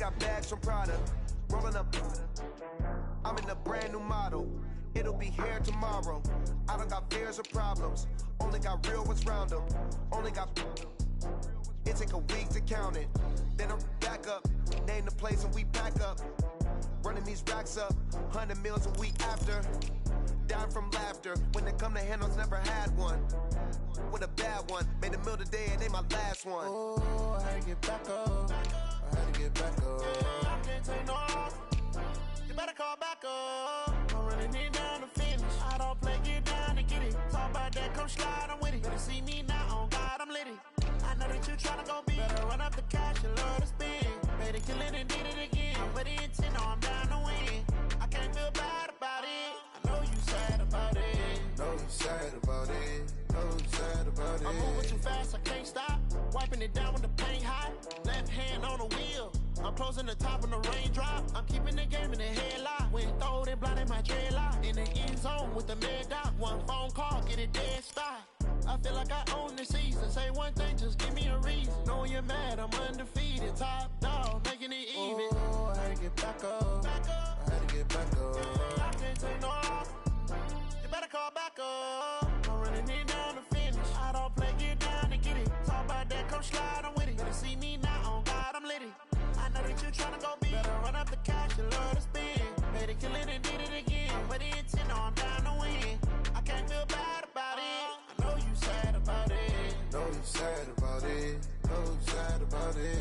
got bags from Prada. Rolling up. I'm in a brand new model. It'll be here tomorrow. I don't got fears or problems. Only got real ones round them. Only got. It take a week to count it. Then I'm back up. Name the place and we pack up. Running these racks up. 100 meals a week after. Down from laughter. When they come to handles, never had one. With a bad one. Made a meal today and ain't my last one. Oh, I had to get back up. I had to get back up. I can't take no loss. You better call back up. I'm running it down to finish. I don't play, get down and get it. Talk about that, come slide, I'm with it. Better see me now, on God, I'm litty. I know that you tryna go big. Better run up the cash, you love to spin. Better kill it and did it again. But the intent, no, I'm down to win. I can't feel bad about it. I know you sad about it. Know you sad about it. Know you sad about it. I'm moving too fast, I can't stop. Wiping it down with the paint hot. Left hand on the wheel. I'm closing the top when the raindrop. I'm keeping the game in the headlock. When throwed and blinded my dreadlock. In the end zone with the mad dot. One phone call, get it dead stop. I feel like I own the season. Say one thing, just give me a reason. Knowing you're mad, I'm undefeated. Top dog, making it even. Oh, I had to get back up. I had to get back up. I can't take no loss. You better call back up. I'm running it down to finish. I don't play, get down and get it. Talk about that, come slide, I'm with it. Better see me now, on God, I'm litty. I know that you tryna go big. Better run up the cash, you love to spin. Better kill it and did it again. But the intent, no, I'm down to win. I can't feel bad about it. I know you sad about it. Know you sad about it. Know you sad about it.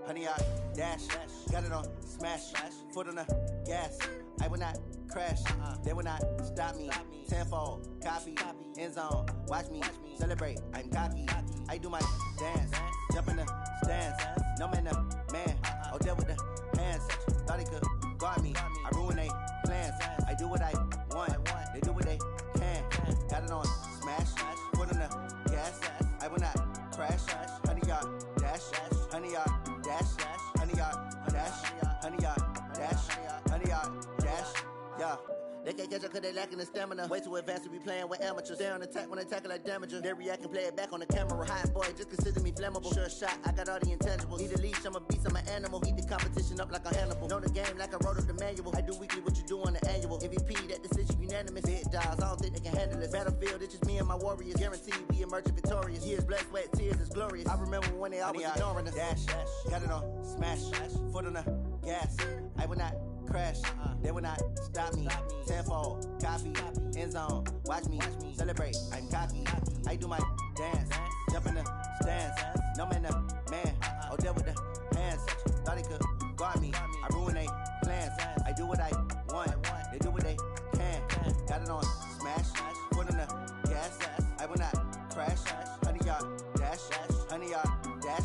Honey, I dash, got it on smash, foot on the gas. I will not crash, they will not stop me. Tenfold, copy, end zone, watch me celebrate. I'm cocky, I do my dance, jump in the stands. No man, the man, oh, there with the hands. Thought he could guard me, I ruin they plans. I do what I want, they do what they can. Got it on smash, foot on the gas. I will not crash, honey, y'all dash, honey, y'all dash, honey, y'all dash, honey, y'all dash, honey, y'all dash, yeah. They can't catch up cause they lacking the stamina. Way too advanced to be playing with amateurs. Stay on attack when they tackle like damager. They react and play it back on the camera. Hot boy, just consider me flammable. Sure shot, I got all the intangibles. Need a leash, I'm a beast, I'm an animal. Eat the competition up like a Hannibal. Know the game like I wrote up the manual. I do weekly what you do on the annual. MVP, that decision unanimous. Big dogs, I don't think they can handle this. Battlefield, it's just me and my warriors. Guaranteed we emerging victorious. Years, blood, sweat, tears, it's glorious. I remember when they always ignoring us. Dash, got it on smash, foot on the gas. I will not crash, they will not stop me. Tenfold, copy, end zone, watch me celebrate. I'm cocky, I do my dance, jump in the stands. No man, the man, oh, there with the hands. Thought he could guard me, I ruin they plans. I do what I want, they do what they can. Got it on smash, foot on the gas. I will not crash, honey, y'all dash, honey, y'all dash,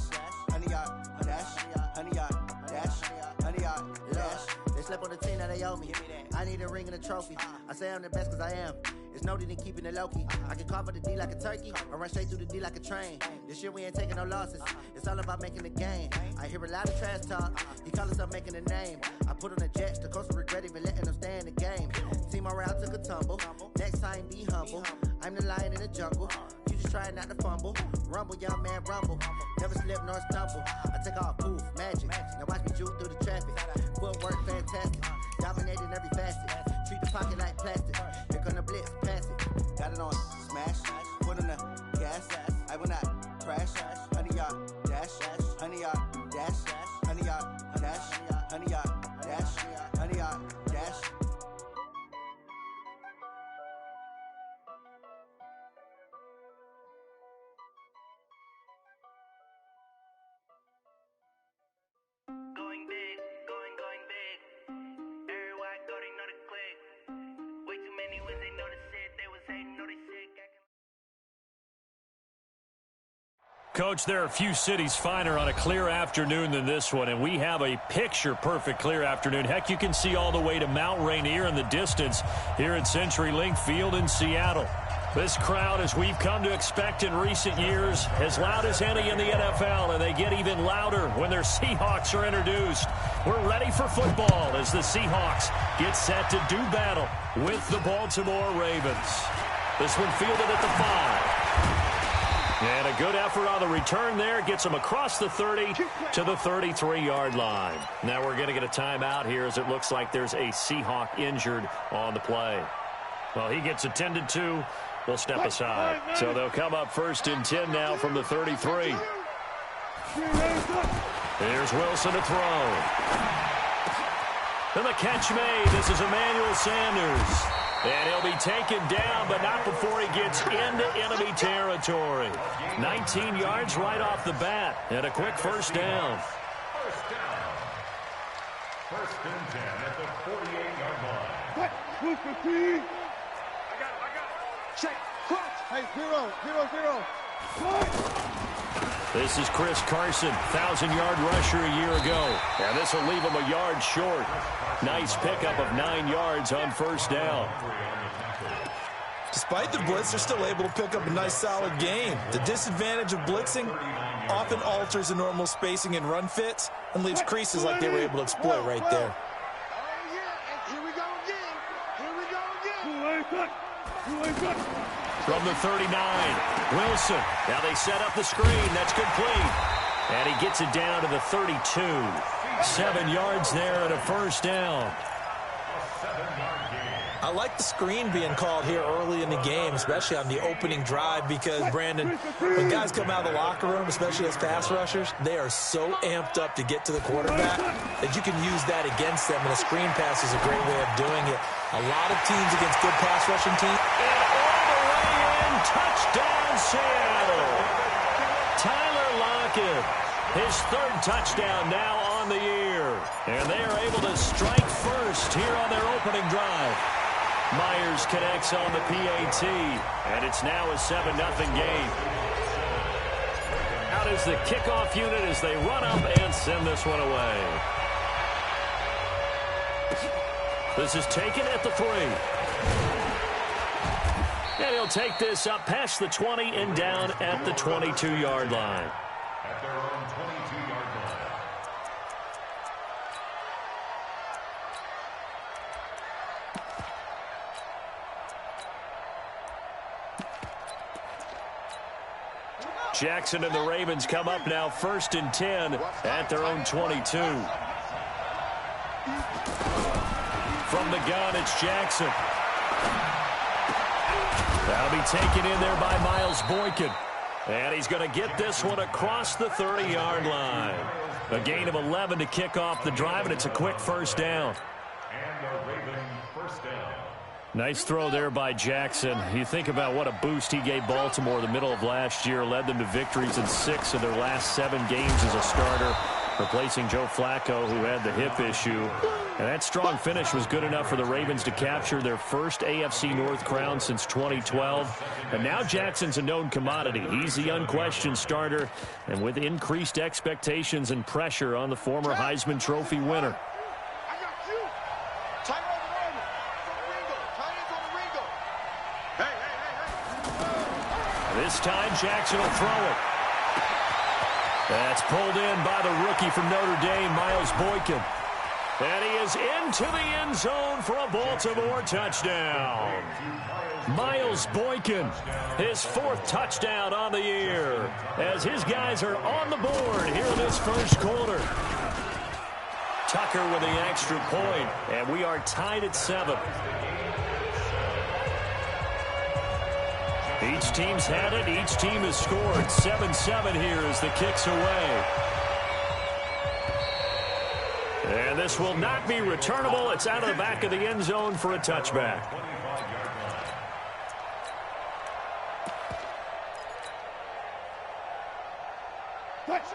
honey, y'all dash, honey, y'all dash, honey, y'all dash. They slept on the team that they owe me. I need a ring and a trophy. I say I'm the best cause I am. It's no need in keeping it low-key. I can carve up the D like a turkey or run straight through the D like a train. This year we ain't taking no losses. It's all about making the game. I hear a lot of trash talk. He call himself making a name. I put on the Jets. The coach will regret even letting them stay in the game. Team morale took a tumble. Next time be humble. I'm the lion in the jungle. You just try not to fumble. Rumble, young man, rumble. Never slip nor stumble. I take off, poof, magic. Now watch me juke through the traffic. Footwork fantastic. Dominating every facet. Treat the pocket like plastic. Here come the blitz, pass it. Got it on smash. Foot on the gas. I will not crash. Honey, y'all dash. Honey, y'all dash. Honey, y'all dash. Honey, y'all dash. Honey, y'all dash. Going big, going big. Everywhere I go, they know the click. Way too many wins, they know the shit. They was hating, know they sick. Coach, there are a few cities finer on a clear afternoon than this one, and we have a picture-perfect clear afternoon. Heck, you can see all the way to Mount Rainier in the distance here at CenturyLink Field in Seattle. This crowd, as we've come to expect in recent years, as loud as any in the NFL, and they get even louder when their Seahawks are introduced. We're ready for football as the Seahawks get set to do battle with the Baltimore Ravens. This one fielded at the 5. And a good effort on the return there. Gets him across the 30 to the 33-yard line. Now we're going to get a timeout here as it looks like there's a Seahawk injured on the play. Well, he gets attended to. We'll step aside. So they'll come up 1st and 10 now from the 33. Here's Wilson to throw. And the catch made. This is Emmanuel Sanders. And he'll be taken down, but not before he gets into enemy territory. 19 yards right off the bat, and a quick first down. First down. 1st and 10 at the 48-yard line. I got it. Check. Clutch. Hey, 0. This is Chris Carson, 1,000-yard rusher a year ago. And this will leave him a yard short. Nice pickup of 9 yards on first down. Despite the blitz, they're still able to pick up a nice, solid gain. The disadvantage of blitzing often alters the normal spacing and run fits and leaves creases like they were able to exploit right there. Oh, yeah, and here we go again. From the 39, Wilson. Now they set up the screen. That's complete. And he gets it down to the 32. 7 yards there and a first down. I like the screen being called here early in the game, especially on the opening drive, because, Brandon, when guys come out of the locker room, especially as pass rushers, they are so amped up to get to the quarterback that you can use that against them, and a screen pass is a great way of doing it. A lot of teams against good pass rushing teams. And all the way in, touchdown Seattle. Tyler Lockett, his 3rd touchdown now on the year. And they are able to strike first here on their opening drive. Myers connects on the PAT, and it's now a 7-0 game. Out is the kickoff unit as they run up and send this one away. This is taken at the 3. And he'll take this up past the 20 and down at the 22-yard line. At their own 22-yard line. Jackson and the Ravens come up now 1st and 10 at their own 22. From the gun, it's Jackson. That'll be taken in there by Miles Boykin. And he's going to get this one across the 30-yard line. A gain of 11 to kick off the drive, and it's a quick first down. And the Ravens first down. Nice throw there by Jackson. You think about what a boost he gave Baltimore the middle of last year, led them to victories in 6 of their last 7 games as a starter, replacing Joe Flacco, who had the hip issue. And that strong finish was good enough for the Ravens to capture their first AFC North crown since 2012. And now Jackson's a known commodity. He's the unquestioned starter, and with increased expectations and pressure on the former Heisman Trophy winner. This time, Jackson will throw it. That's pulled in by the rookie from Notre Dame, Miles Boykin. And he is into the end zone for a Baltimore touchdown. Miles Boykin, his 4th touchdown on the year, as his guys are on the board here in this first quarter. Tucker with the extra point, and we are tied at 7. Each team's had it. Each team has scored. 7-7 here as the kick's away. And this will not be returnable. It's out of the back of the end zone for a touchback.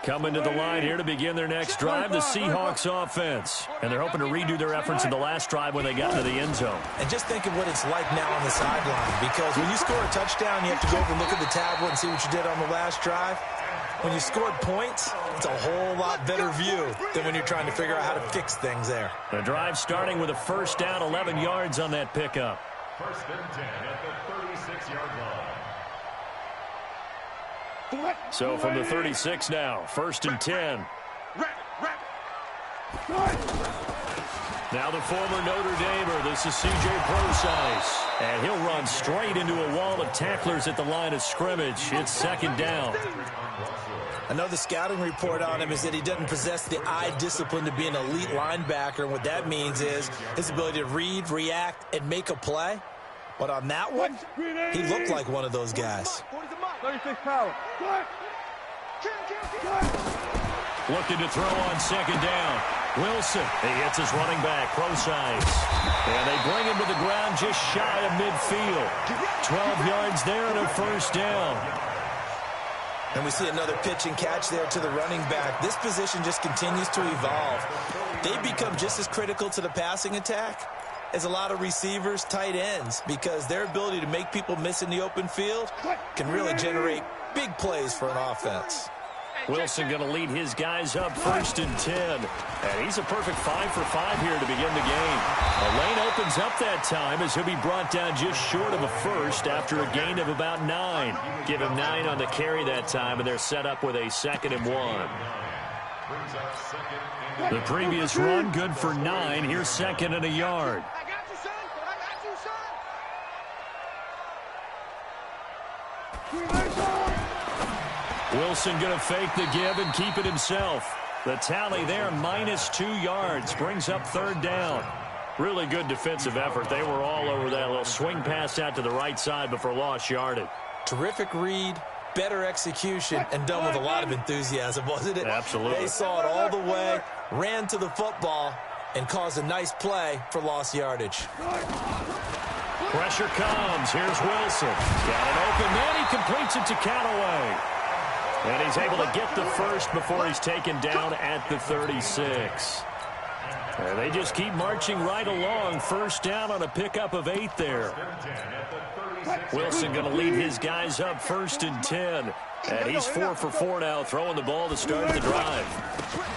Coming to the line here to begin their next drive, the Seahawks offense. And they're hoping to redo their efforts in the last drive when they got into the end zone. And just think of what it's like now on the sideline, because when you score a touchdown, you have to go over and look at the tablet and see what you did on the last drive. when you scored points, it's a whole lot better view than when you're trying to figure out how to fix things there. The drive starting with a first down, 11 yards on that pickup. First and 10 at the 36-yard line. So from the 36 now, first and 10. Now the former Notre Damer, this is C.J. Procise. And he'll run straight into a wall of tacklers at the line of scrimmage. It's second down. I know the scouting report on him is that he doesn't possess the eye discipline to be an elite linebacker. And what that means is his ability to read, react, and make a play. But on that one, he looked like one of those guys. 36 power. Looking to throw on second down. Wilson, he hits his running back, Procise. And they bring him to the ground just shy of midfield. 12 yards there and a first down. And we see another pitch and catch there to the running back. This position just continues to evolve. They become just as critical to the passing attack as a lot of receivers, tight ends, because their ability to make people miss in the open field can really generate big plays for an offense. Wilson going to lead his guys up first and 10. And he's a perfect 5 for 5 here to begin the game. A lane opens up that time as he'll be brought down just short of a first after a gain of about 9. Give him 9 on the carry that time, and they're set up with a 2nd and 1. The previous run good for 9. Here's 2nd and a yard. Wilson going to fake the give and keep it himself. The tally there, -2 yards, brings up 3rd down. Really good defensive effort. They were all over that little swing pass out to the right side before lost yardage. Terrific read, better execution, and done with a lot of enthusiasm, wasn't it? Absolutely. They saw it all the way, ran to the football, and caused a nice play for lost yardage. Pressure comes. Here's Wilson. Got an open man. He completes it to Callaway. And he's able to get the first before he's taken down at the 36. And they just keep marching right along. First down on a pickup of 8 there. Wilson going to lead his guys up first and 10. And he's 4 for 4 now, throwing the ball to start the drive.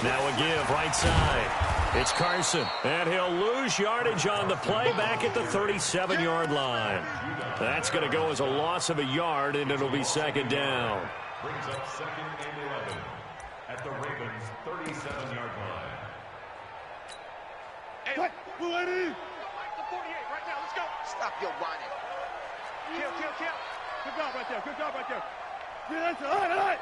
Now a give right side. It's Carson. And he'll lose yardage on the play back at the 37-yard line. That's going to go as a loss of a yard, and it'll be 2nd down. Brings up 2nd and 11 at the Ravens' 37-yard line. Hey, what? Blue lady! The 48 right now. Let's go. Stop your whining. Kill. Good job right there. Good job right there. All right.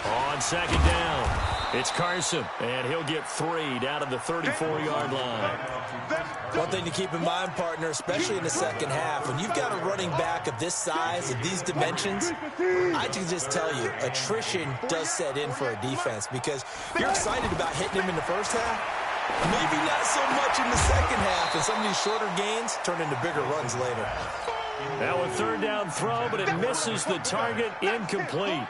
On 2nd down, it's Carson, and he'll get 3 down to the 34-yard line. One thing to keep in mind, partner, especially in the second half, when you've got a running back of this size, of these dimensions, I can just tell you, attrition does set in for a defense because you're excited about hitting him in the first half, maybe not so much in the second half, and some of these shorter gains turn into bigger runs later. Now a 3rd down throw, but it misses the target, incomplete.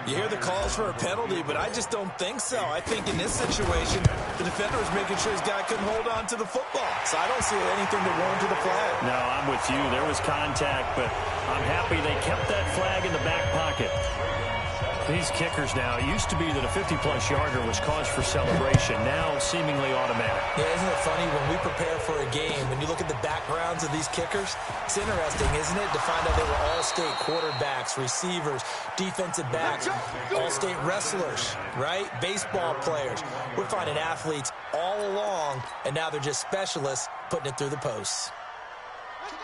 You hear the calls for a penalty, but I just don't think so. I think in this situation, the defender was making sure his guy couldn't hold on to the football. So I don't see anything to warrant to the flag. No, I'm with you. There was contact, but I'm happy they kept that flag in the back pocket. These kickers now, it used to be that a 50-plus yarder was cause for celebration. Now, seemingly automatic. Yeah, isn't it funny when we prepare for a game, when you look at the backgrounds of these kickers, it's interesting, isn't it, to find out they were all-state quarterbacks, receivers, defensive backs, all-state wrestlers, right? Baseball players. We're finding athletes all along, and now they're just specialists putting it through the posts.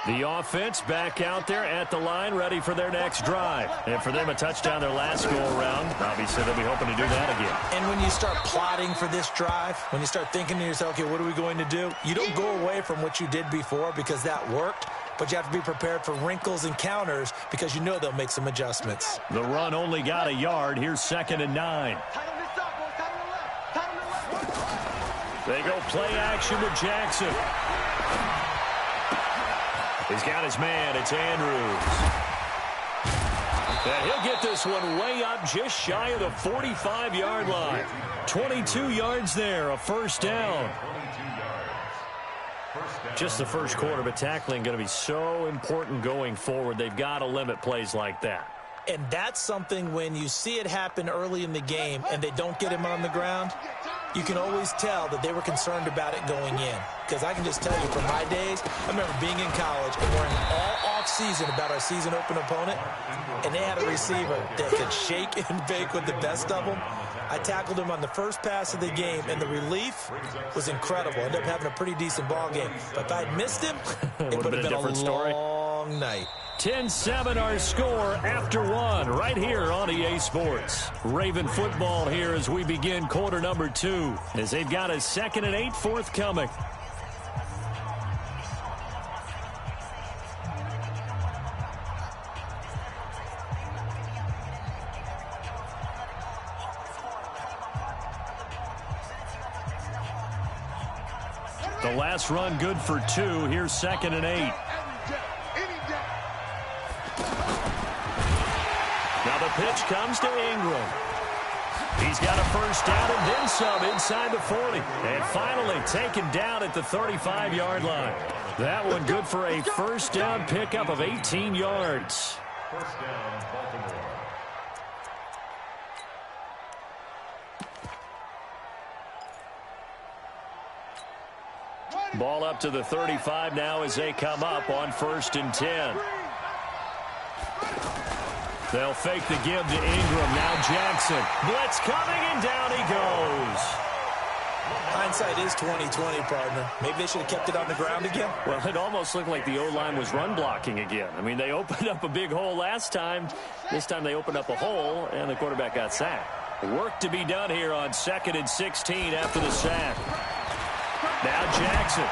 The offense back out there at the line, ready for their next drive. And for them, a touchdown their last go-around. Obviously, they'll be hoping to do that again. And when you start plotting for this drive, when you start thinking to yourself, okay, what are we going to do? You don't go away from what you did before because that worked, but you have to be prepared for wrinkles and counters because you know they'll make some adjustments. The run only got a yard. Here's 2nd and 9. They go play action with Jackson. He's got his man. It's Andrews. And he'll get this one way up just shy of the 45-yard line. 22 yards there, a first down. Just the first quarter, but tackling going to be so important going forward. They've got to limit plays like that. And that's something when you see it happen early in the game and they don't get him on the ground, you can always tell that they were concerned about it going in. Because I can just tell you from my days, I remember being in college and worrying all off-season about our season open opponent, and they had a receiver that could shake and bake with the best of them. I tackled him on the first pass of the game, and the relief was incredible. Ended up having a pretty decent ball game. But if I'd missed him, it would have been a long night. 10-7 our score after one right here on EA Sports. Raven football here as we begin quarter number 2 as they've got a 2nd and 8 forthcoming. The last run good for 2. Here's 2nd and 8. Now the pitch comes to Ingram. He's got a first down and then some inside the 40. And finally taken down at the 35-yard line. That one good for a first down pickup of 18 yards. First down, Baltimore. Ball up to the 35 now as they come up on 1st and 10. They'll fake the give to Ingram. Now Jackson. Blitz coming, and down he goes. Hindsight is 20/20, partner. Maybe they should have kept it on the ground again. Well, it almost looked like the O-line was run blocking again. I mean, they opened up a big hole last time. This time they opened up a hole, and the quarterback got sacked. Work to be done here on 2nd and 16 after the sack. Now Jackson.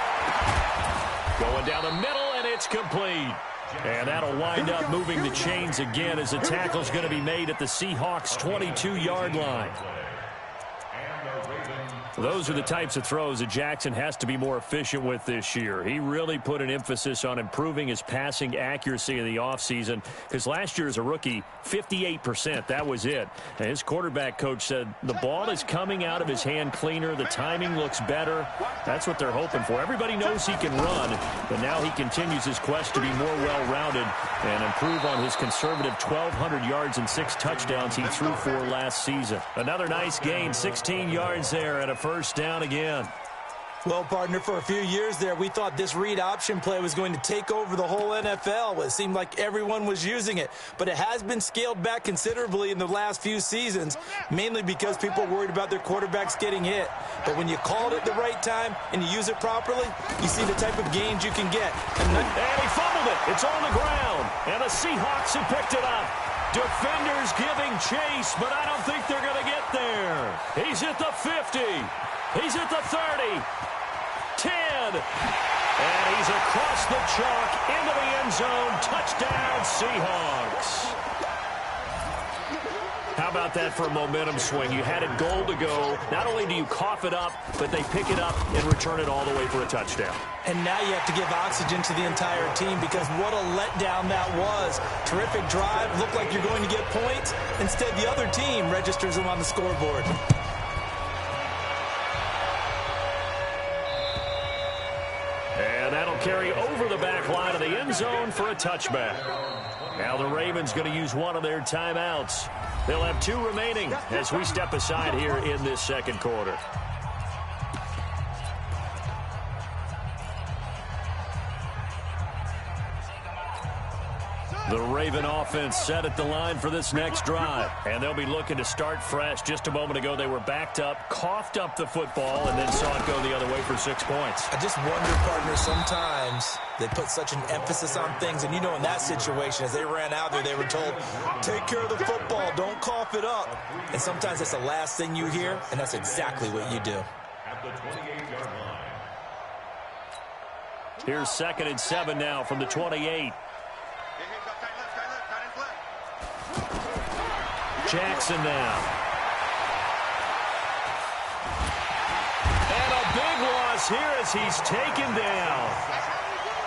Going down the middle, and it's complete. And that'll wind up moving the chains again as the tackle's going to be made at the Seahawks' 22-yard line. Those are the types of throws that Jackson has to be more efficient with this year. He really put an emphasis on improving his passing accuracy in the offseason because last year as a rookie, 58%, that was it. And his quarterback coach said the ball is coming out of his hand cleaner. The timing looks better. That's what they're hoping for. Everybody knows he can run, but now he continues his quest to be more well-rounded and improve on his conservative 1,200 yards and 6 touchdowns he threw for last season. Another nice gain, 16 yards there at a first down again. Well, partner, for a few years there, we thought this read option play was going to take over the whole NFL. It seemed like everyone was using it, but it has been scaled back considerably in the last few seasons, mainly because people are worried about their quarterbacks getting hit. But when you call it at the right time and you use it properly, you see the type of gains you can get. And he fumbled it. It's on the ground, and the Seahawks have picked it up. Defenders giving chase, but I don't think they're going to get there. He's at the 50. He's at the 30. 10. And he's across the chalk into the end zone. Touchdown, Seahawks. How about that for a momentum swing? You had a goal to go. Not only do you cough it up, but they pick it up and return it all the way for a touchdown. And now you have to give oxygen to the entire team because what a letdown that was. Terrific drive. Looked like you're going to get points. Instead, the other team registers them on the scoreboard. And that'll carry over the back line of the end zone for a touchback. Now the Ravens going to use one of their timeouts. They'll have 2 remaining as we step aside here in this second quarter. The Raven offense set at the line for this next drive. And they'll be looking to start fresh. Just a moment ago, they were backed up, coughed up the football, and then saw it go the other way for 6 points. I just wonder, partner, sometimes they put such an emphasis on things. And, you know, in that situation, as they ran out there, they were told, take care of the football, don't cough it up. And sometimes that's the last thing you hear, and that's exactly what you do. At the 28-yard line. Here's 2nd and 7 now from the 28. Jackson now. And a big loss here as he's taken down.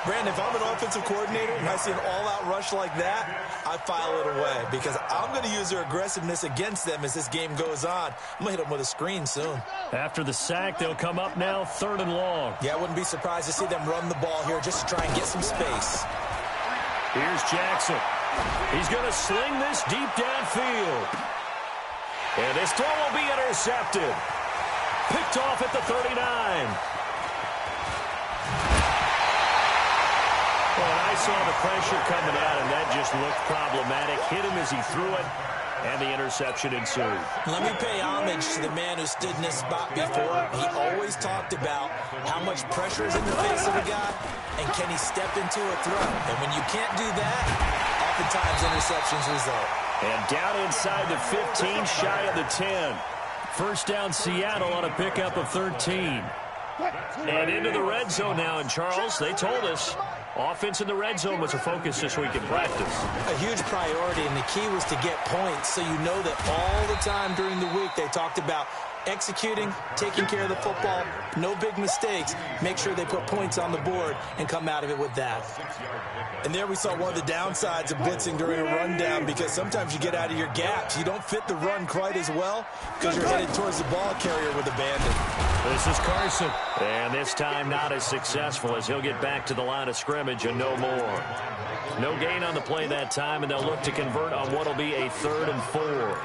Brandon, if I'm an offensive coordinator and I see an all-out rush like that, I file it away because I'm going to use their aggressiveness against them as this game goes on. I'm going to hit them with a screen soon. After the sack, they'll come up now 3rd and long. Yeah, I wouldn't be surprised to see them run the ball here just to try and get some space. Here's Jackson. He's going to sling this deep downfield. And this throw will be intercepted. Picked off at the 39. Well, and I saw the pressure coming out, and that just looked problematic. Hit him as he threw it, and the interception ensued. Let me pay homage to the man who stood in this spot before. He always talked about how much pressure is in the face of a guy, and can he step into a throw. And when you can't do that, oftentimes interceptions result. And down inside the 15, shy of the 10. First down Seattle on a pickup of 13. And into the red zone now. And Charles, they told us offense in the red zone was a focus this week in practice. A huge priority, and the key was to get points, so you know that all the time during the week they talked about executing, taking care of the football, no big mistakes, make sure they put points on the board and come out of it with that. And there we saw one of the downsides of blitzing during a rundown, because sometimes you get out of your gaps. You don't fit the run quite as well because you're headed towards the ball carrier with abandon. This is Carson. And this time not as successful, as he'll get back to the line of scrimmage and no more. No gain on the play that time, and they'll look to convert on what will be a 3rd and 4.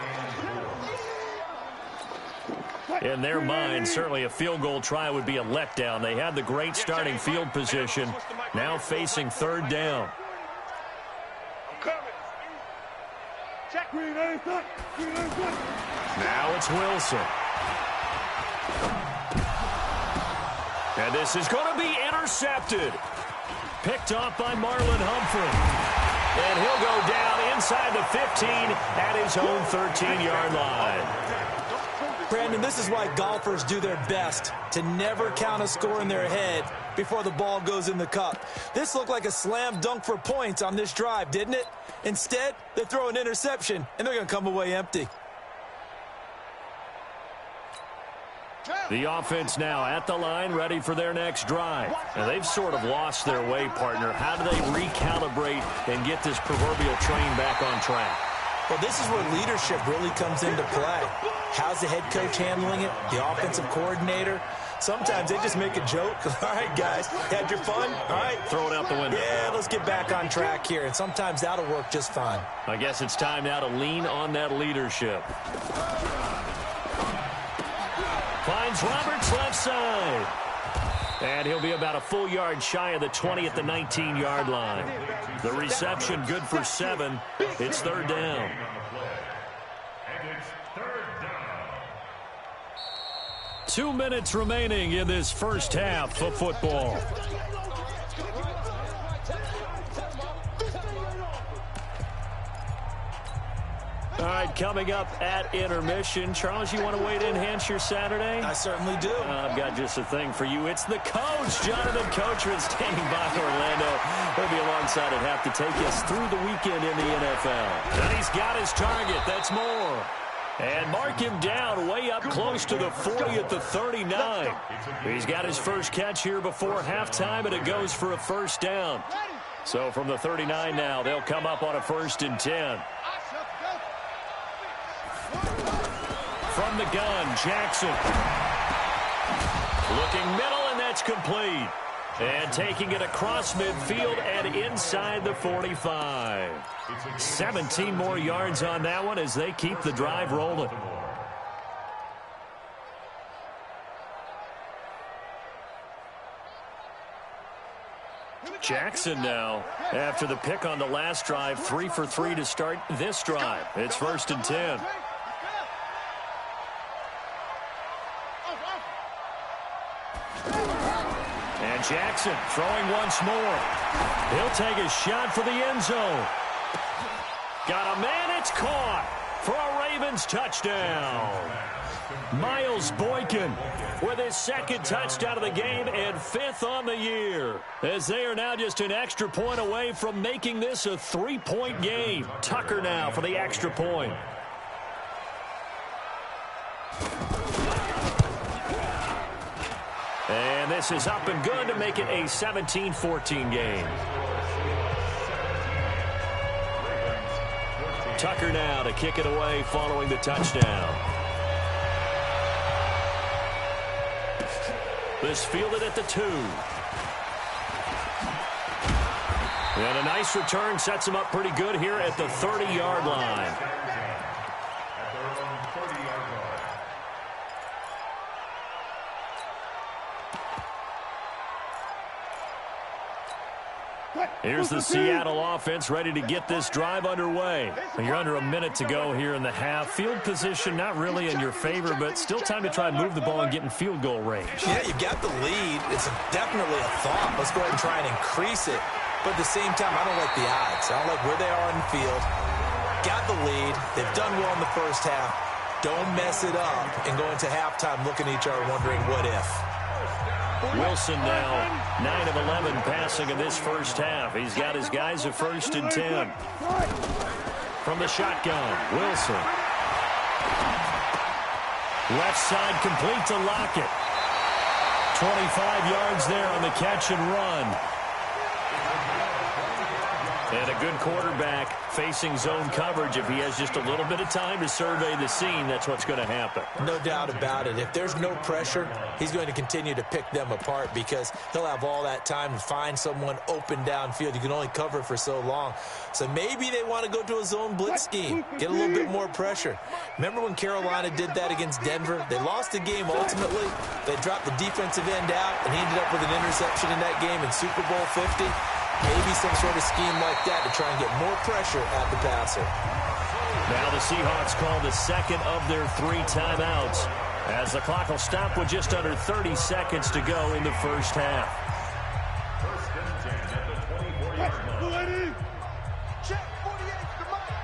In their mind, certainly a field goal try would be a letdown. They had the great starting field position, now facing 3rd down. Now it's Wilson. And this is going to be intercepted. Picked off by Marlon Humphrey. And he'll go down inside the 15 at his own 13-yard line. Brandon, this is why golfers do their best to never count a score in their head before the ball goes in the cup. This looked like a slam dunk for points on this drive, didn't it? Instead, they throw an interception, and they're going to come away empty. The offense now at the line, ready for their next drive. And they've sort of lost their way, partner. How do they recalibrate and get this proverbial train back on track? Well, this is where leadership really comes into play. How's the head coach handling it? The offensive coordinator? Sometimes they just make a joke. All right, guys, had your fun? All right. Throw it out the window. Yeah, let's get back on track here. And sometimes that'll work just fine. I guess it's time now to lean on that leadership. Finds Roberts left side. And he'll be about a full yard shy of the 20 at the 19-yard line. The reception good for 7. It's 3rd down. 2 minutes remaining in this first half of football. All right, coming up at intermission. Charles, you want to wait in, enhance your Saturday? I certainly do. I've got just a thing for you. It's the coach, Jonathan Coachman, standing by Orlando. He'll be alongside at half to take us through the weekend in the NFL. And he's got his target. That's more. And mark him down way up close to the 40 at the 39. He's got his first catch here before halftime, and it goes for a first down. So from the 39 now, they'll come up on a 1st and 10. From the gun, Jackson. Looking middle, and that's complete. And taking it across midfield and inside the 45. 17 more yards on that one as they keep the drive rolling. Jackson now, after the pick on the last drive, 3 for 3 to start this drive. It's 1st and 10. And Jackson throwing once more. He'll take a shot for the end zone. Got a man, it's caught for a Ravens touchdown. Miles Boykin with his 2nd touchdown of the game and 5th on the year, as they are now just an extra point away from making this a 3-point game. Tucker now for the extra point. And this is up and good to make it a 17-14 game. Tucker now to kick it away following the touchdown. This fielded at the 2. And a nice return sets him up pretty good here at the 30-yard line. Here's the Seattle offense ready to get this drive underway. You're under a minute to go here in the half. Field position not really in your favor, but still time to try and move the ball and get in field goal range. Yeah, you've got the lead. It's definitely a thought. Let's go ahead and try and increase it. But at the same time, I don't like the odds. I don't like where they are in the field. Got the lead. They've done well in the first half. Don't mess it up and go into halftime looking at each other wondering what if. Wilson now 9 of 11 passing in this first half. He's got his guys at 1st and 10. From the shotgun, Wilson. Left side complete to Lockett. 25 yards there on the catch and run. And a good quarterback facing zone coverage. If he has just a little bit of time to survey the scene, that's what's going to happen. No doubt about it. If there's no pressure, he's going to continue to pick them apart because he'll have all that time to find someone open downfield. You can only cover for so long. So maybe they want to go to a zone blitz scheme, get a little bit more pressure. Remember when Carolina did that against Denver? They lost the game ultimately. They dropped the defensive end out, and he ended up with an interception in that game in Super Bowl 50. Maybe some sort of scheme like that to try and get more pressure at the passer. Now the Seahawks call the second of their 3 timeouts as the clock will stop with just under 30 seconds to go in the first half. Check 48 to Mike.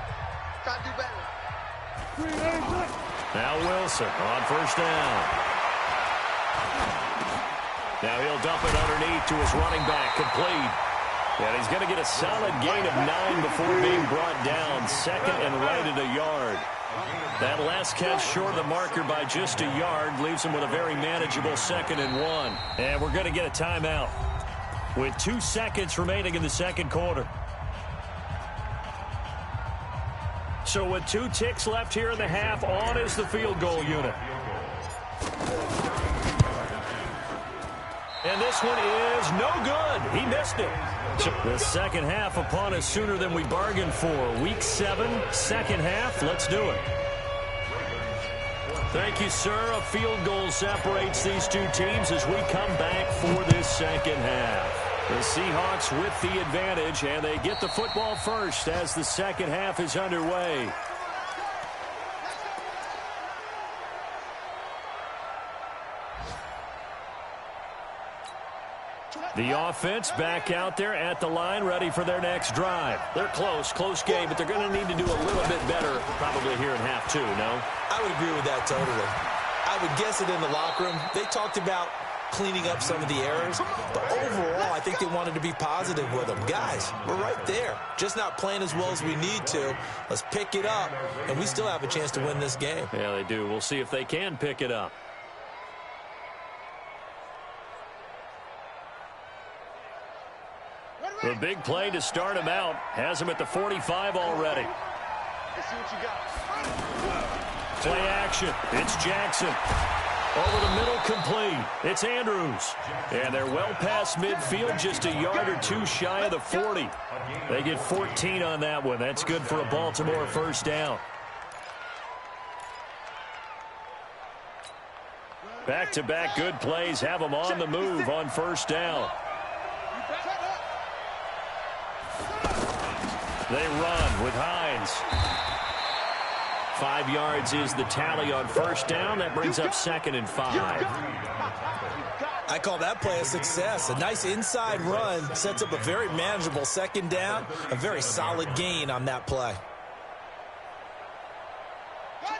Try to do better. Now Wilson on first down. Now he'll dump it underneath to his running back, complete. And he's going to get a solid gain of 9 before being brought down. Second and right at a yard. That last catch short of the marker by just a yard leaves him with a very manageable 2nd and 1. And we're going to get a timeout with 2 seconds remaining in the second quarter. So with 2 ticks left here in the half, on is the field goal unit. And this one is no good. He missed it. The second half upon us sooner than we bargained for. Week 7, second half. Let's do it. Thank you, sir. A field goal separates these 2 teams as we come back for this second half. The Seahawks with the advantage, and they get the football first as the second half is underway. The offense back out there at the line, ready for their next drive. They're close game, but they're going to need to do a little bit better probably here in half 2, no? I would agree with that totally. I would guess it in the locker room. They talked about cleaning up some of the errors, but overall, I think they wanted to be positive with them. Guys, we're right there. Just not playing as well as we need to. Let's pick it up, and we still have a chance to win this game. Yeah, they do. We'll see if they can pick it up. The big play to start him out has him at the 45 already. Let's see what you got. Play action. It's Jackson. Over the middle, complete. It's Andrews. And they're well past midfield, just a yard or 2 shy of the 40. They get 14 on that one. That's good for a Baltimore first down. Back-to-back good plays have them on the move on first down. They run with Hines. 5 yards is the tally on first down. That brings up 2nd and 5. I call that play a success. A nice inside run sets up a very manageable 2nd down. A very solid gain on that play.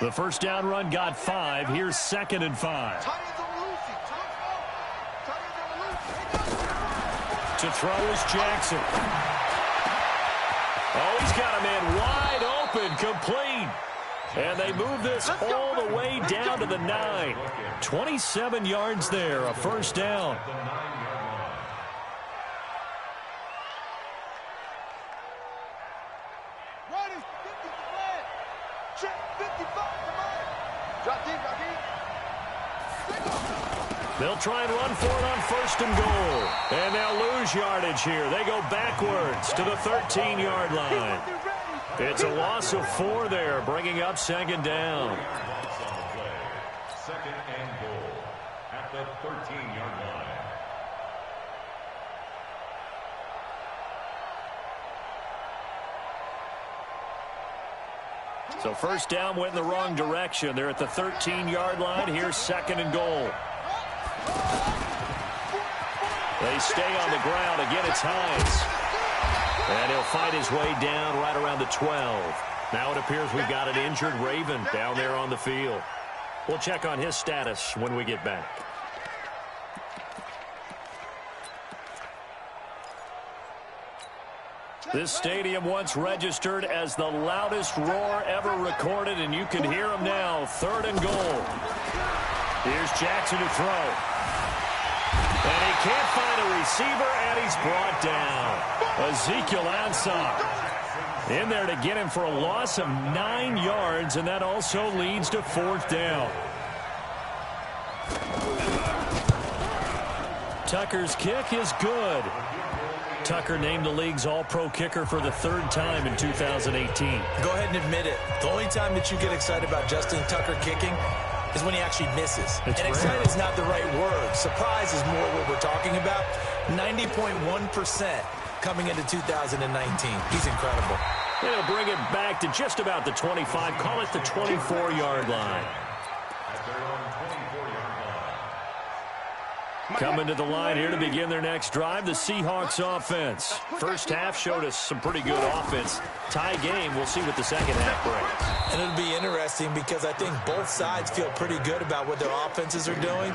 The first down run got 5. Here's 2nd and 5. To throw is Jackson. Oh, he's got a man wide open, complete. And they move this all the way down to the 9. 27 yards there, a first down. They'll try and run for it on 1st and goal. And they'll lose yardage here. They go backwards to the 13-yard line. It's a loss of 4 there, bringing up 2nd down. 2nd and goal at the 13-yard line. So 1st down went in the wrong direction. They're at the 13-yard line. Here's 2nd and goal. They stay on the ground. Again, it's Hines. And he'll fight his way down right around the 12. Now it appears we've got an injured Raven down there on the field. We'll check on his status when we get back. This stadium once registered as the loudest roar ever recorded, and you can hear him now. 3rd and goal. Here's Jackson to throw. And he can't find a receiver, and he's brought down. Ezekiel Ansah in there to get him for a loss of 9 yards, and that also leads to 4th down. Tucker's kick is good. Tucker named the league's all-pro kicker for the 3rd time in 2018. Go ahead and admit it. The only time that you get excited about Justin Tucker kicking is when he actually misses. And excited is not the right word. Surprise is more what we're talking about. 90.1% coming into 2019. He's incredible. And he'll bring it back to just about the 25. Call it the 24-yard line. Coming to the line here to begin their next drive, the Seahawks offense. First half showed us some pretty good offense. Tie game, we'll see what the second half brings. And it'll be interesting because I think both sides feel pretty good about what their offenses are doing.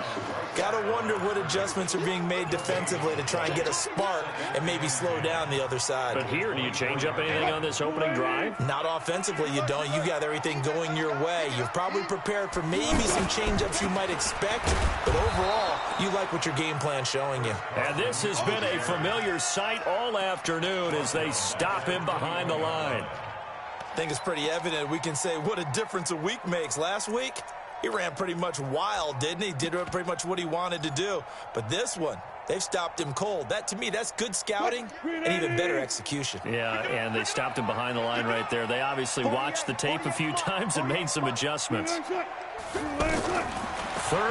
Got to wonder what adjustments are being made defensively to try and get a spark and maybe slow down the other side. But here, do you change up anything on this opening drive? Not offensively, you don't. You got everything going your way. You've probably prepared for maybe some change-ups you might expect, but overall, you like what your game plan showing you. And this has been a familiar sight all afternoon as they stop him behind the line. I think it's pretty evident. We can say what a difference a week makes. Last week, he ran pretty much wild, didn't he? Did pretty much what he wanted to do. But this one, they've stopped him cold. That, to me, that's good scouting and even better execution. Yeah, and they stopped him behind the line right there. They obviously watched the tape a few times and made some adjustments. 3rd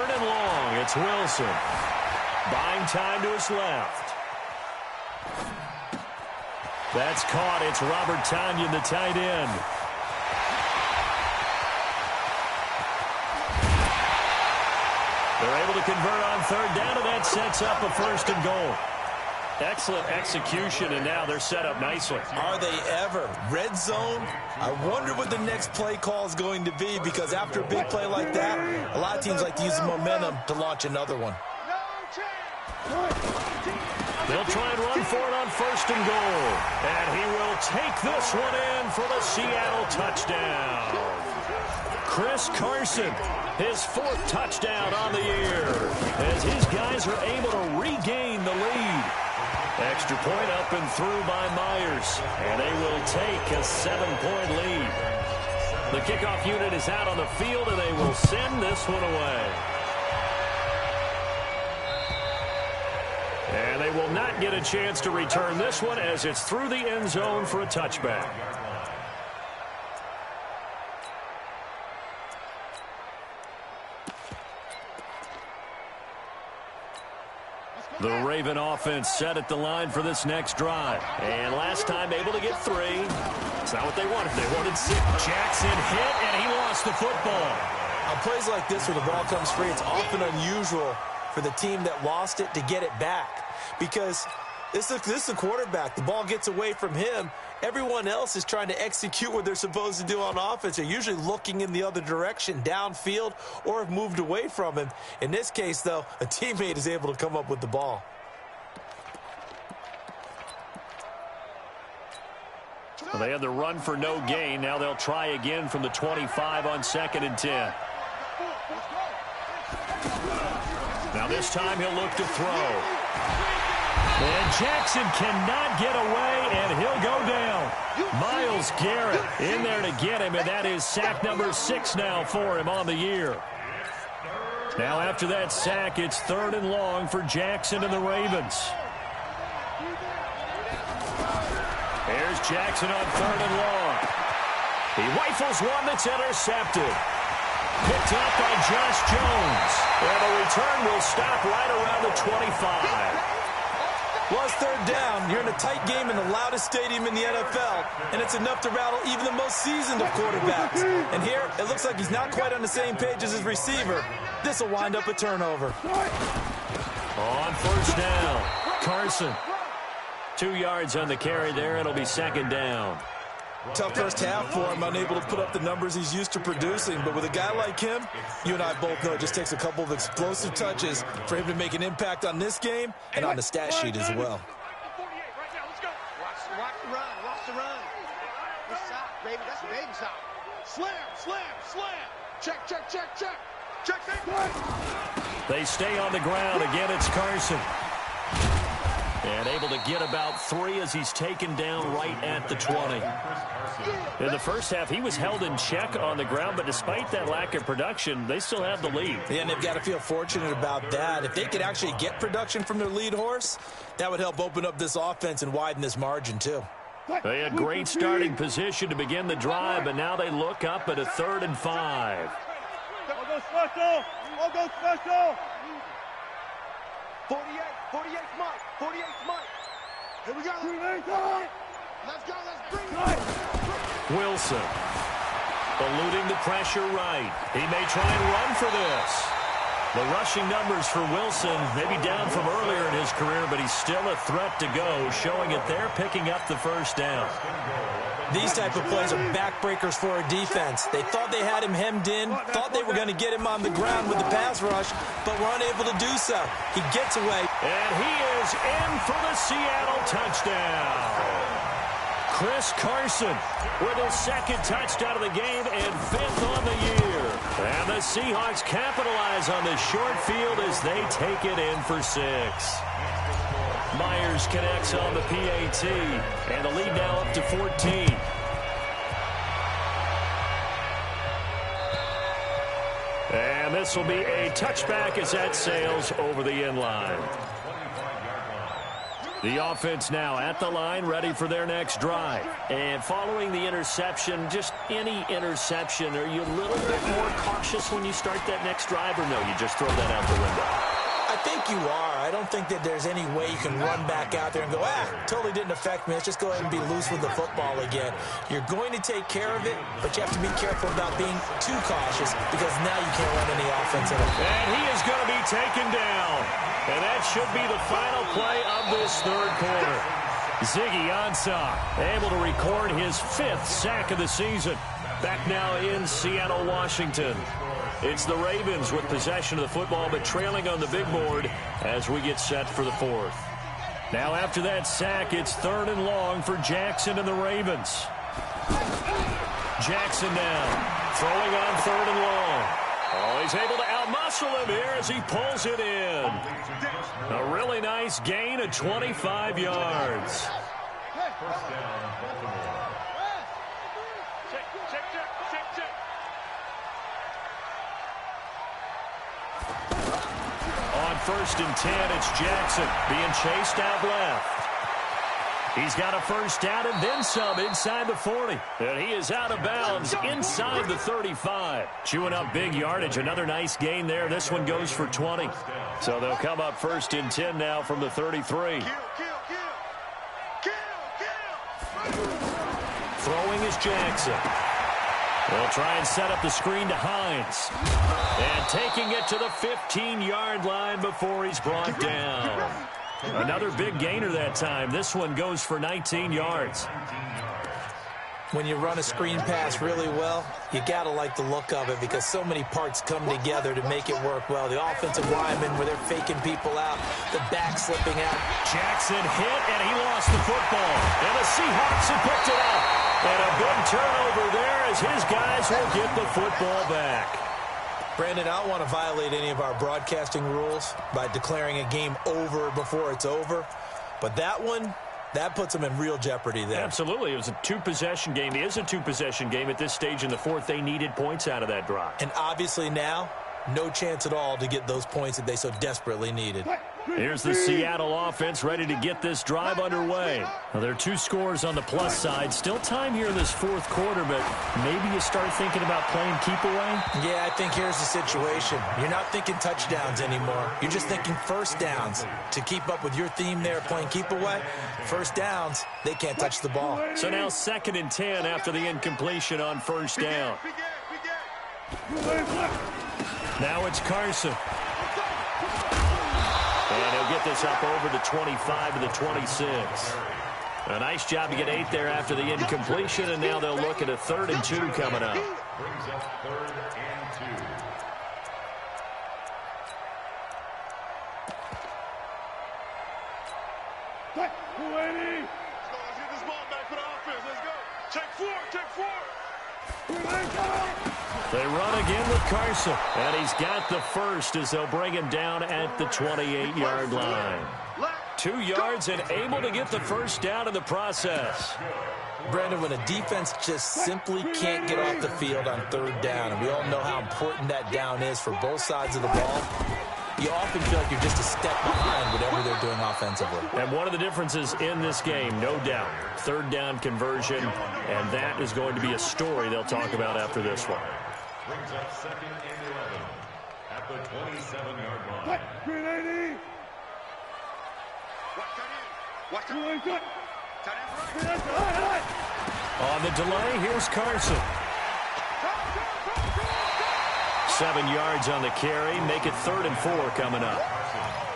and long. It's Wilson. Buying time to his left. That's caught. It's Robert Tonyan, the tight end. They're able to convert on 3rd down, and that sets up a 1st and goal. Excellent execution, and now they're set up nicely. Are they ever? Red zone? I wonder what the next play call is going to be, because after a big play like that, a lot of teams like to use the momentum to launch another one. They'll try and run for it on 1st and goal. And he will take this one in for the Seattle touchdown. Chris Carson, his 4th touchdown on the year, as his guys are able to regain the lead. Extra point up and through by Myers, and they will take a 7-point lead. The kickoff unit is out on the field, and they will send this one away. And they will not get a chance to return this one as it's through the end zone for a touchback. The Raven offense set at the line for this next drive. And last time able to get 3. It's not what they wanted. They wanted 6. Jackson hit, and he lost the football. On plays like this where the ball comes free, it's often unusual for the team that lost it to get it back. Because this is a quarterback. The ball gets away from him. Everyone else is trying to execute what they're supposed to do on offense. They're usually looking in the other direction, downfield, or have moved away from him. In this case, though, a teammate is able to come up with the ball. Well, they had the run for no gain. Now they'll try again from the 25 on 2nd and 10. Now this time he'll look to throw. And Jackson cannot get away, and he'll go down. Myles Garrett in there to get him, and that is sack number 6 now for him on the year. Now after that sack, it's 3rd and long for Jackson and the Ravens. Here's Jackson on 3rd and long. He rifles one that's intercepted. Picked up by Josh Jones. And the return will stop right around the 25. Well, it's 3rd down. You're in a tight game in the loudest stadium in the NFL, and it's enough to rattle even the most seasoned of quarterbacks. And here, it looks like he's not quite on the same page as his receiver. This will wind up a turnover. On 1st down, Carson. 2 yards on the carry there. It'll be 2nd down. Tough first half for him, unable to put up the numbers he's used to producing. But with a guy like him, you and I both know it just takes a couple of explosive touches for him to make an impact on this game and on the stat sheet as well. Watch the run. Watch the run. This side, baby. That's Raven side. Slam. Check. Check, They stay on the ground. Again, it's Carson. And able to get about 3 as he's taken down right at the 20. In the first half, he was held in check on the ground, but despite that lack of production, they still have the lead. Yeah, and they've got to feel fortunate about that. If they could actually get production from their lead horse, that would help open up this offense and widen this margin, too. They had great starting position to begin the drive, but now they look up at a 3rd and 5. I'll go special. 48 Mike. Here we go. Let's bring it. Wilson eluding the pressure right. He may try and run for this. The rushing numbers for Wilson may be down from earlier in his career, but he's still a threat to go, showing it there, picking up the 1st down. These type of plays are backbreakers for a defense. They thought they had him hemmed in, thought they were going to get him on the ground with the pass rush, but were unable to do so. He gets away. And he is in for the Seattle touchdown. Chris Carson with his 2nd touchdown of the game and 5th on the year. And the Seahawks capitalize on the short field as they take it in for 6. Myers connects on the PAT, and the lead now up to 14. And this will be a touchback as that sails over the end line. The offense now at the line, ready for their next drive. And following the interception, just any interception, are you a little bit more cautious when you start that next drive, or no, you just throw that out the window? I think you are. I don't think that there's any way you can run back out there and go, totally didn't affect me. Let's just go ahead and be loose with the football again. You're going to take care of it, but you have to be careful about being too cautious because now you can't run any offense at all. And he is going to be taken down. And that should be the final play of this 3rd quarter. Ziggy Ansah able to record his 5th sack of the season. Back now in Seattle, Washington. It's the Ravens with possession of the football, but trailing on the big board as we get set for the 4th. Now after that sack, it's 3rd and long for Jackson and the Ravens. Jackson now throwing on 3rd and long. Oh, he's able to outmuscle him here as he pulls it in. A really nice gain of 25 yards. On 1st and 10, it's Jackson being chased out left. He's got a 1st down and then some inside the 40. And he is out of bounds inside the 35. Chewing up big yardage. Another nice gain there. This one goes for 20. So they'll come up 1st and 10 now from the 33. Throwing is Jackson. They'll try and set up the screen to Hines. And taking it to the 15-yard line before he's brought down. Another big gainer that time. This one goes for 19 yards. When you run a screen pass really well, you got to like the look of it because so many parts come together to make it work well. The offensive linemen where they're faking people out, the back slipping out. Jackson hit, and he lost the football. And the Seahawks have picked it up. And a big turnover there as his guys will get the football back. Brandon, I don't want to violate any of our broadcasting rules by declaring a game over before it's over. But that one, that puts them in real jeopardy there. Absolutely. It was a 2-possession game. It is a 2-possession game at this stage in the 4th. They needed points out of that drive. And obviously now, no chance at all to get those points that they so desperately needed. Here's the Seattle offense ready to get this drive underway. Well, there are 2 scores on the plus side. Still time here in this fourth quarter, but maybe you start thinking about playing keep away? Yeah, I think here's the situation. You're not thinking touchdowns anymore. You're just thinking first downs. To keep up with your theme there, playing keep away, first downs, they can't touch the ball. So now 2nd and 10 after the incompletion on first down. Now it's Carson. And he'll get this up over the 25 to the 26. A nice job to get 8 there after the incompletion, and now they'll look at a 3rd and 2 coming up. Brings up 3rd and 2. Let's get this ball back for the offense. Let's go. Check 4, check 4. They run again with Carson, and he's got the first as they'll bring him down at the 28-yard line. 2 yards and able to get the first down in the process. Brandon, when a defense just simply can't get off the field on 3rd down, and we all know how important that down is for both sides of the ball, you often feel like you're just a step behind whatever they're doing offensively. And one of the differences in this game, no doubt, 3rd down conversion, and that is going to be a story they'll talk about after this one. Brings up 2nd and 11 at the 27-yard line. On the delay, here's Carson. 7 yards on the carry. Make it 3rd and 4 coming up.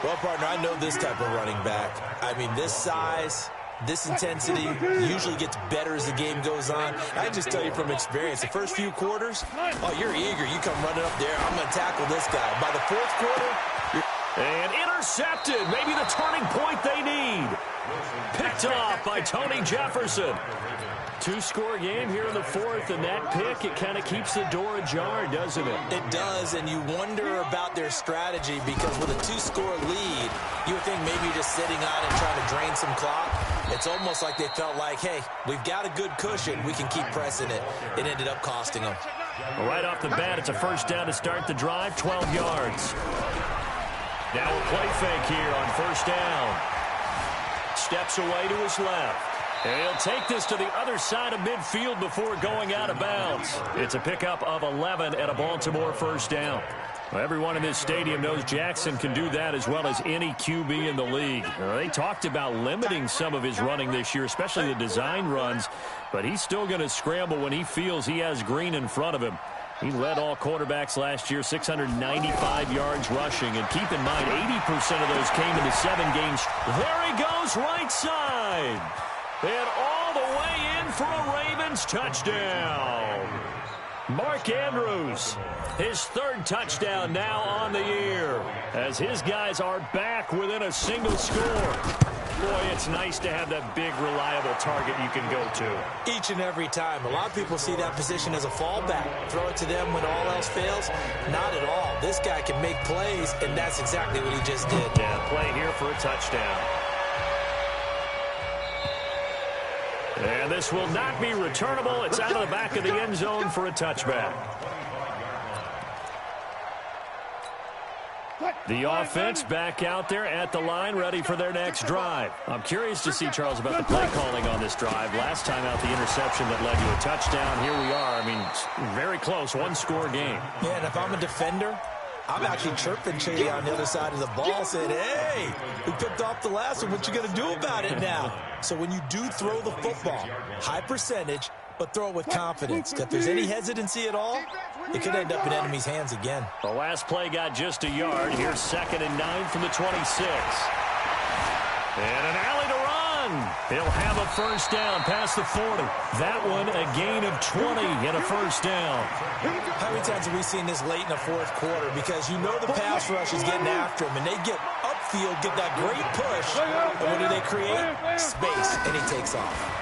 Well, partner, I know this type of running back. I mean, this size, this intensity usually gets better as the game goes on. I can just tell you from experience, the first few quarters, oh, you're eager. You come running up there. I'm going to tackle this guy. By the 4th quarter, and intercepted. Maybe the turning point they need. Picked off by Tony Jefferson. 2-score game here in the 4th, and that pick, it kind of keeps the door ajar, doesn't it? It does, and you wonder about their strategy because with a 2-score lead, you would think maybe you're just sitting on and trying to drain some clock. It's almost like they felt like, hey, we've got a good cushion. We can keep pressing it. It ended up costing them. Well, right off the bat, it's a first down to start the drive, 12 yards. Now a play fake here on first down. Steps away to his left. And he'll take this to the other side of midfield before going out of bounds. It's a pickup of 11 and a Baltimore first down. Well, everyone in this stadium knows Jackson can do that as well as any QB in the league. They talked about limiting some of his running this year, especially the design runs, but he's still going to scramble when he feels he has green in front of him. He led all quarterbacks last year, 695 yards rushing. And keep in mind, 80% of those came in the 7 games. There he goes, right side. And all the way in for a Ravens touchdown. Mark Andrews, his 3rd touchdown now on the year, as his guys are back within a single score. Boy, it's nice to have that big, reliable target you can go to. Each and every time. A lot of people see that position as a fallback. Throw it to them when all else fails. Not at all. This guy can make plays, and that's exactly what he just did. Yeah, play here for a touchdown. And this will not be returnable. It's out of the back of the end zone for a touchback. The offense back out there at the line, ready for their next drive. I'm curious to see, Charles, about the play calling on this drive. Last time out, the interception that led to a touchdown. Here we are. I mean, very close, 1-score game. Yeah, and if I'm a defender, I'm actually chirping Chady on the other side of the ball saying, hey, we picked off the last one. What you going to do about it now? So when you do throw the football, high percentage, but throw it with confidence. If there's any hesitancy at all, it could end up in enemy's hands again. The last play got just a yard. Here's 2nd and 9 from the 26. And an alley to run. He'll have a first down past the 40. That one a gain of 20 and a first down. How many times have we seen this late in the 4th quarter? Because you know the pass rush is getting after him, and they get upfield, get that great push, and what do they create? Space, and he takes off.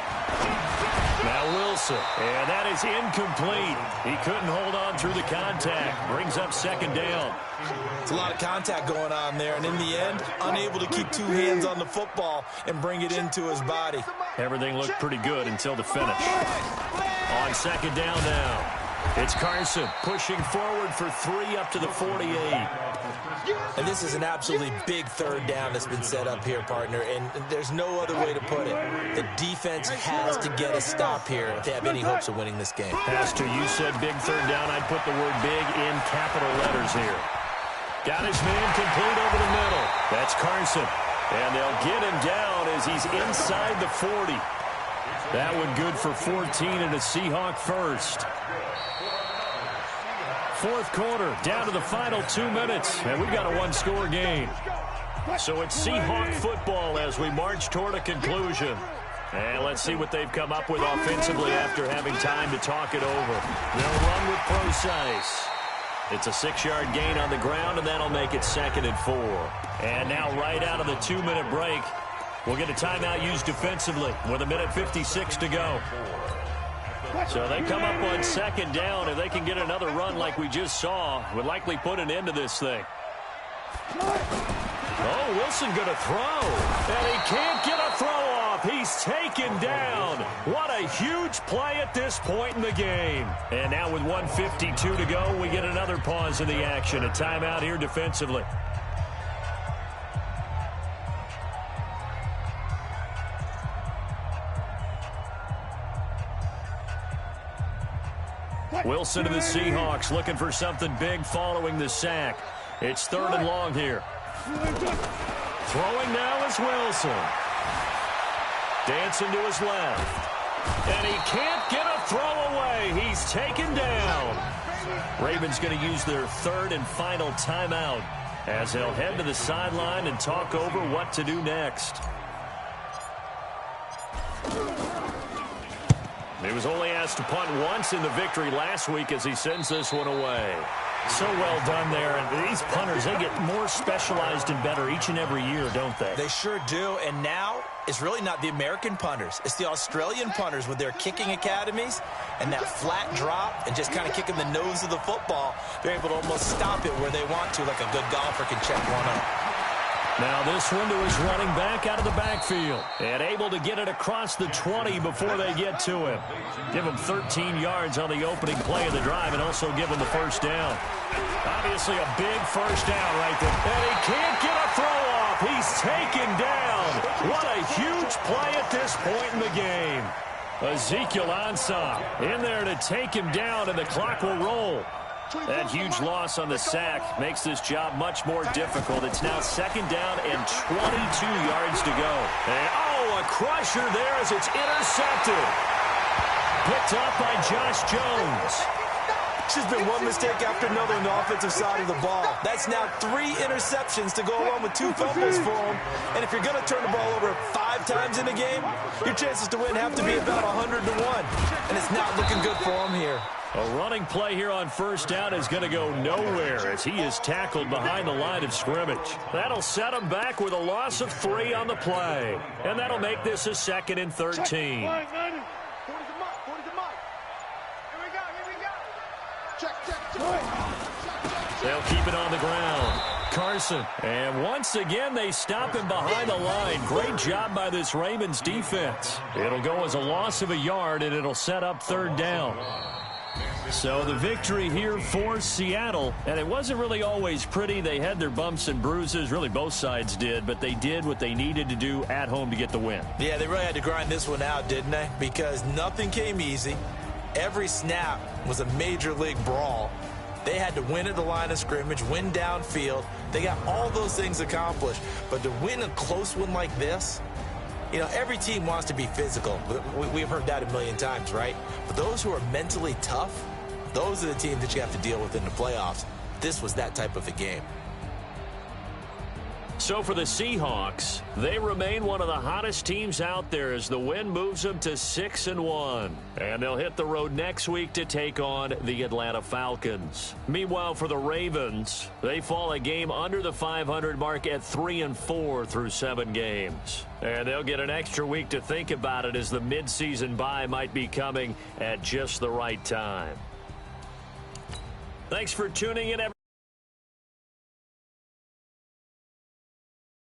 Now Wilson, and that is incomplete. He couldn't hold on through the contact. Brings up 2nd down. It's a lot of contact going on there, and in the end, unable to keep 2 hands on the football and bring it into his body. Everything looked pretty good until the finish. On 2nd down now. It's Carson pushing forward for 3 up to the 48. And this is an absolutely big third down that's been set up here, partner, and there's no other way to put it. The defense has to get a stop here if they have any hopes of winning this game. Pastor, you said big third down. I'd put the word big in capital letters here. Got his man complete over the middle. That's Carson. And they'll get him down as he's inside the 40. That one good for 14 and a Seahawk first. Fourth quarter, down to the final 2 minutes, and we've got a one-score game. So it's Seahawk football as we march toward a conclusion. And let's see what they've come up with offensively after having time to talk it over. They'll run with Procise. It's a 6-yard gain on the ground, and that'll make it 2nd and 4. And now right out of the 2-minute break, we'll get a timeout used defensively with 1:56 to go. So they come up on 2nd down. If they can get another run like we just saw, would likely put an end to this thing. Oh, Wilson going to throw. And he can't get a throw off. He's taken down. What a huge play at this point in the game. And now with 1:52 to go, we get another pause in the action. A timeout here defensively. Wilson to the Seahawks looking for something big following the sack. It's 3rd and long here. Throwing now is Wilson. Dancing to his left. And he can't get a throw away. He's taken down. Ravens going to use their 3rd and final timeout as they'll head to the sideline and talk over what to do next. He was only asked to punt once in the victory last week as he sends this one away. So well done there. And these punters, they get more specialized and better each and every year, don't they? They sure do. And now it's really not the American punters. It's the Australian punters with their kicking academies and that flat drop and just kind of kicking the nose of the football. They're able to almost stop it where they want to, like a good golfer can check one up. Now this one to his running back out of the backfield. And able to get it across the 20 before they get to him. Give him 13 yards on the opening play of the drive and also give him the first down. Obviously a big first down right there. And he can't get a throw off. He's taken down. What a huge play at this point in the game. Ezekiel Ansah in there to take him down, and the clock will roll. That huge loss on the sack makes this job much more difficult. It's now 2nd down and 22 yards to go. And, oh, a crusher there as it's intercepted. Picked up by Josh Jones. It's just been one mistake after another on the offensive side of the ball. That's now 3 interceptions to go along with 2 fumbles for him. And if you're going to turn the ball over 5 times in a game, your chances to win have to be about 100 to 1. And it's not looking good for him here. A running play here on first down is going to go nowhere as he is tackled behind the line of scrimmage. That'll set him back with a loss of 3 on the play. And that'll make this a 2nd and 13. They'll keep it on the ground. Carson. And once again, they stop him behind the line. Great job by this Ravens defense. It'll go as a loss of a yard, and it'll set up 3rd down. So the victory here for Seattle, and it wasn't really always pretty. They had their bumps and bruises, really both sides did, but they did what they needed to do at home to get the win. Yeah, they really had to grind this one out, didn't they? Because nothing came easy. Every snap was a major league brawl. They had to win at the line of scrimmage, win downfield. They got all those things accomplished. But to win a close one like this, you know, every team wants to be physical. We've heard that a million times, right? But those who are mentally tough, those are the teams that you have to deal with in the playoffs. This was that type of a game. So for the Seahawks, they remain one of the hottest teams out there as the win moves them to 6-1. And they'll hit the road next week to take on the Atlanta Falcons. Meanwhile, for the Ravens, they fall a game under the 500 mark at 3-4 through 7 games. And they'll get an extra week to think about it as the midseason bye might be coming at just the right time. Thanks for tuning in, everyone.